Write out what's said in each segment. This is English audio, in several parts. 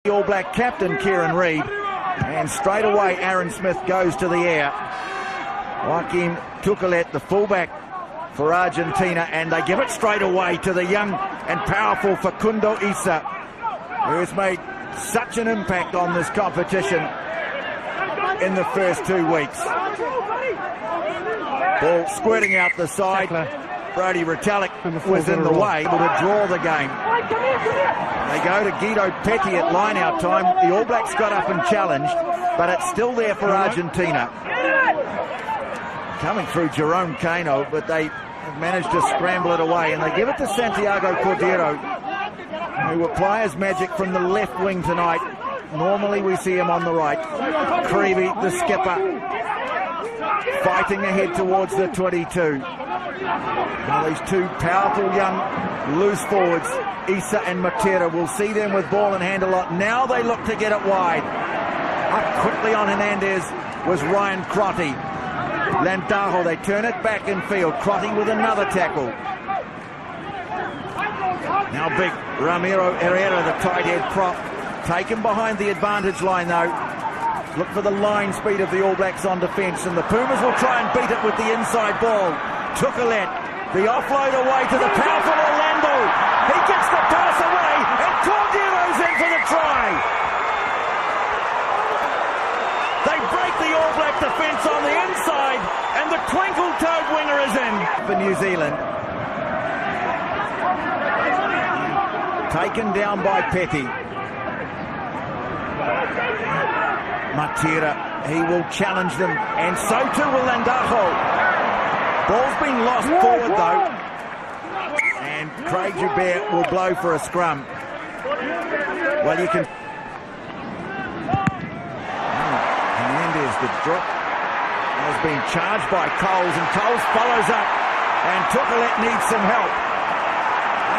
The All Black captain, Kieran Reid, and straight away Aaron Smith goes to the air. Joaquin Tuculet, the fullback for Argentina, and they give it straight away to the young and powerful Facundo Isa, who has made such an impact on this competition in the first 2 weeks. Ball squirting out the side. Brody Retallick was in the way, able to draw the game. They go to Guido Petty at line-out time. The All Blacks got up and challenged, but it's still there for Argentina. Coming through Jerome Kano, but they have managed to scramble it away, and they give it to Santiago Cordero, who applies magic from the left wing tonight. Normally we see him on the right. Creevy, the skipper, fighting ahead towards the 22. Now these two powerful young loose forwards, Isa and Matera, will see them with ball in hand a lot. Now they look to get it wide. Up quickly on Hernandez was Ryan Crotty. Landajo, they turn it back in field. Crotty with another tackle. Now big Ramiro Herrera, the tight head prop, taken behind the advantage line though. Look for the line speed of the All Blacks on defence, and the Pumas will try and beat it with the inside ball. Tuculet, the offload away to the powerful Orlando. He gets the pass away, and Cordero's in for the try. They break the All Black defence on the inside, and the twinkle-toed winger is in for New Zealand. Taken down by Petty. Matera, he will challenge them, and so too will Landajo. Ball's been lost forward though, and Craig Joubert will blow for a scrum. Well, you can... Hernandez, the drop has been charged by Coles, and Coles follows up, and Tuculet needs some help.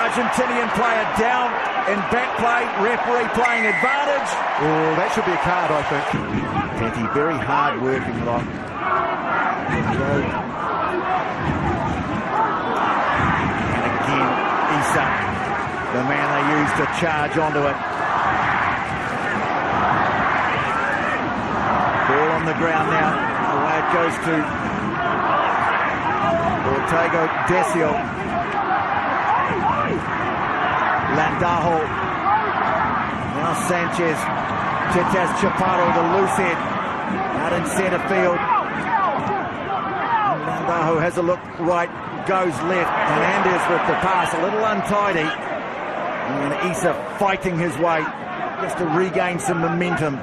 Argentinian player down in back play, referee playing advantage. Oh, that should be a card, I think. Petty, very hard working lot. And again, Isa, the man they used to charge onto it. Ball on the ground now. Away it goes to Ortego Decio. Landajo. Now Sanchez. Titas Chaparro, the loose head, out in centre field. Landajo has a look right, goes left. Hernandez with the pass, a little untidy. And Isa fighting his way just to regain some momentum.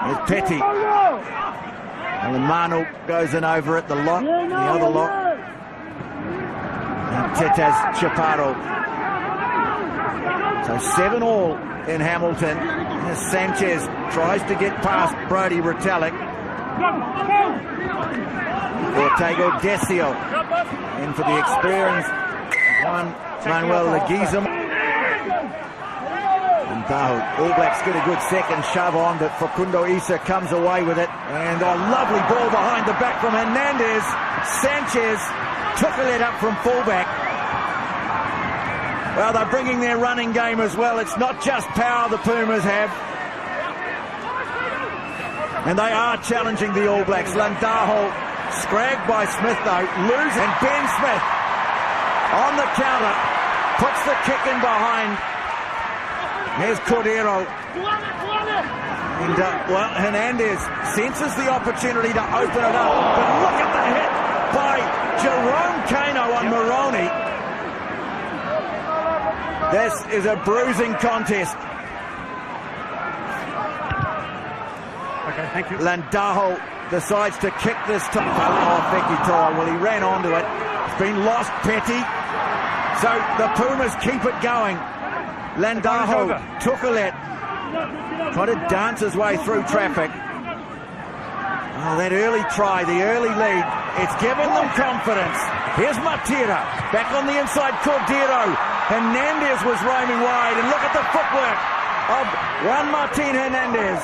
There's Petty. And Manu goes in over it, the lock, the other lock. And Titas Chaparro. So 7-all in Hamilton. As Sanchez tries to get past Brody Retallick. Ortego Decio in for the experience. Juan Manuel Leguizamo. And All Blacks get a good second shove on, but Facundo Isa comes away with it. And a lovely ball behind the back from Hernandez. Sanchez took it up from fullback. Well, they're bringing their running game as well. It's not just power the Pumas have. And they are challenging the All Blacks. Landajo, scragged by Smith though, lose, and Ben Smith on the counter, puts the kick in behind. Here's Cordero. And, well, Hernandez senses the opportunity to open it up, but look at the hit by Jerome Kano on Moroni. This is a bruising contest. Okay, thank you. Landajo decides to kick this time. Oh, Becky Toa. Well, he ran onto it. It's been lost, Petty. So the Pumas keep it going. Landajo, Tuculet, trying to dance his way through traffic. Oh, that early try, the early lead, it's given them confidence. Here's Matera, back on the inside, Cordero. Hernandez was roaming wide, and look at the footwork of Juan Martin Hernandez.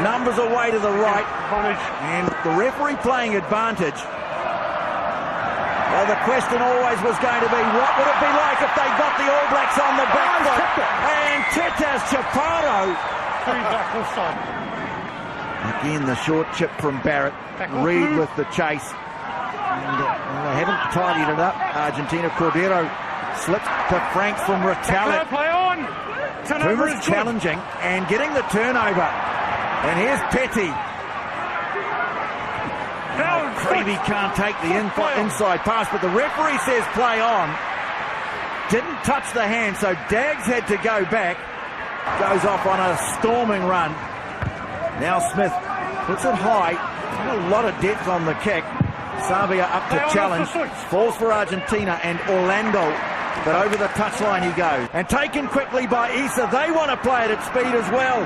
Numbers away to the right, and the referee playing advantage. Well, the question always was going to be, what would it be like if they got the All Blacks on the back foot? And Tetas Chaparro. Again, the short chip from Barrett. Reed with the chase. And they haven't tidied it up. Argentina. Cordero slipped to Franks from Retallick. Puma's challenging and getting the turnover. And here's Petty. Creevy can't take the inside pass, but the referee says play on. Didn't touch the hand, so Daggs had to go back. Goes off on a storming run. Now Smith puts it high. Not a lot of depth on the kick. Savia up to challenge. Falls for Argentina and Orlando. But over the touchline he goes. And taken quickly by Issa. They want to play it at speed as well.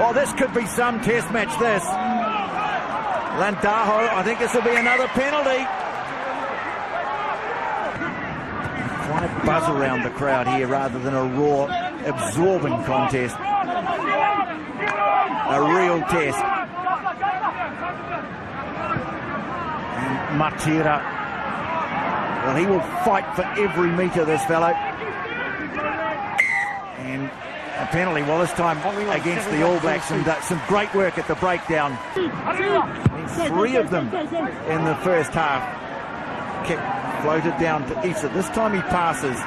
Well, this could be some test match, this. Landajo, I think this will be another penalty. Quite a buzz around the crowd here rather than a raw, absorbing contest. A real test. And Matera, well, he will fight for every metre, this fellow. And a penalty, well, this time against the All Blacks, and some great work at the breakdown. 3 of them in the first half. Kick floated down to Issa. This time he passes.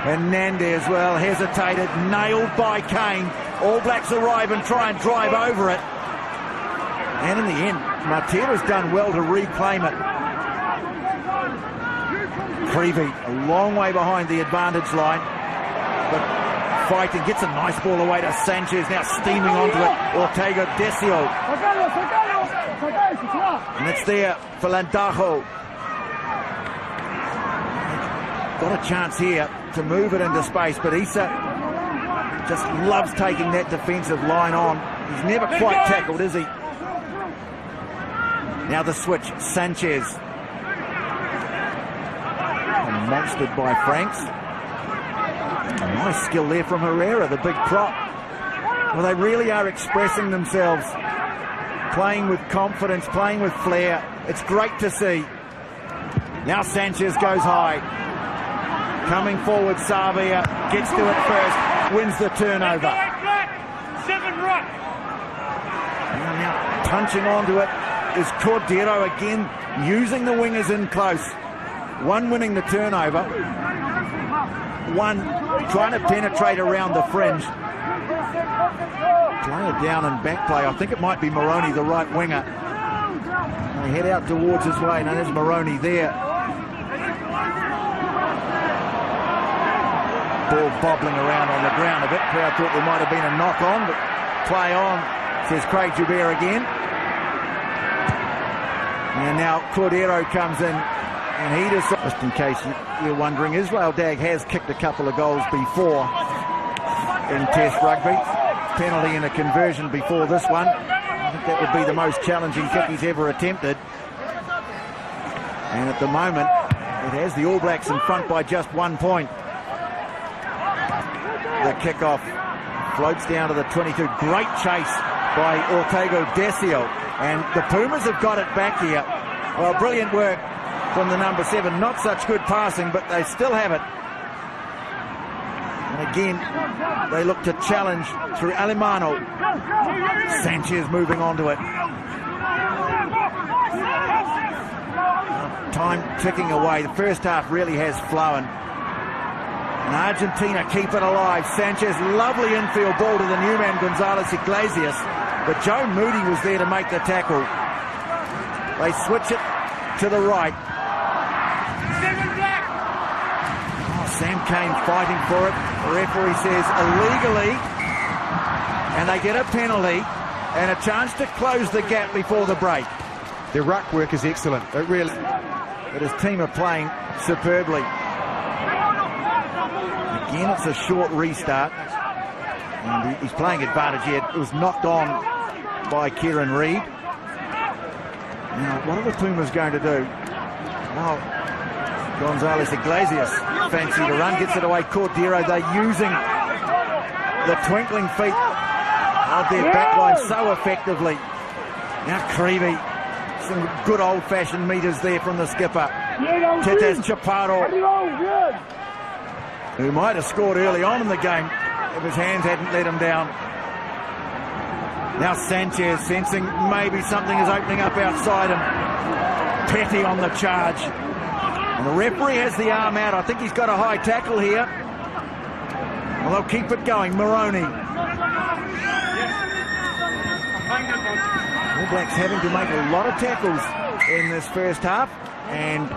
Hernandez, well, hesitated, nailed by Kane. All Blacks arrive and try and drive over it. And in the end, Matera's done well to reclaim it. Creevy, a long way behind the advantage line. But fighting, gets a nice ball away to Sanchez, now steaming onto it. Ortega Decio. And it's there for Landajo. Got a chance here to move it into space, but Issa just loves taking that defensive line on. He's never quite tackled, is he? Now the switch, Sanchez. Monstered by Franks. A nice skill there from Herrera, the big prop. Well, they really are expressing themselves. Playing with confidence, playing with flair. It's great to see. Now Sanchez goes high. Coming forward, Savia gets to it first, wins the turnover. Now punching onto it is Cordero again, using the wingers in close. One winning the turnover, one trying to penetrate around the fringe. Play it down and back play. I think it might be Moroney, the right winger. They head out towards his way. Now there's Moroney there. Ball bobbling around on the ground a bit. Crowd thought there might have been a knock on, but play on, says Craig Joubert again. And now Cordero comes in. And he just in case you're wondering, Israel Dag has kicked a couple of goals before in Test rugby. Penalty and a conversion before this one. I think that would be the most challenging kick he's ever attempted. And at the moment, it has the All Blacks in front by just 1 point. The kickoff floats down to the 22. Great chase by Ortega Decio. And the Pumas have got it back here. Well, brilliant work from the number 7. Not such good passing, but they still have it. And again, they look to challenge through Alemano. Sanchez moving onto it. Time ticking away. The first half really has flown. And Argentina keep it alive. Sanchez, lovely infield ball to the new man, Gonzalez Iglesias. But Joe Moody was there to make the tackle. They switch it to the right. Sam Cane fighting for it. The referee says illegally. And they get a penalty and a chance to close the gap before the break. Their ruck work is excellent. It really. But his team are playing superbly. Again, it's a short restart. And he's playing advantage here. It was knocked on by Kieran Reid. Now, what are the Pumas going to do? Well, Gonzalez Iglesias fancy to run, gets it away. Cordero, they're using the twinkling feet of their backline so effectively. Now Creevy, some good old-fashioned meters there from the skipper. Tetes Chaparro, who might have scored early on in the game if his hands hadn't let him down. Now Sanchez sensing maybe something is opening up outside him. Petty on the charge. And the referee has the arm out. I think he's got a high tackle here. Well, they'll keep it going. Moroni. All Blacks having to make a lot of tackles in this first half, and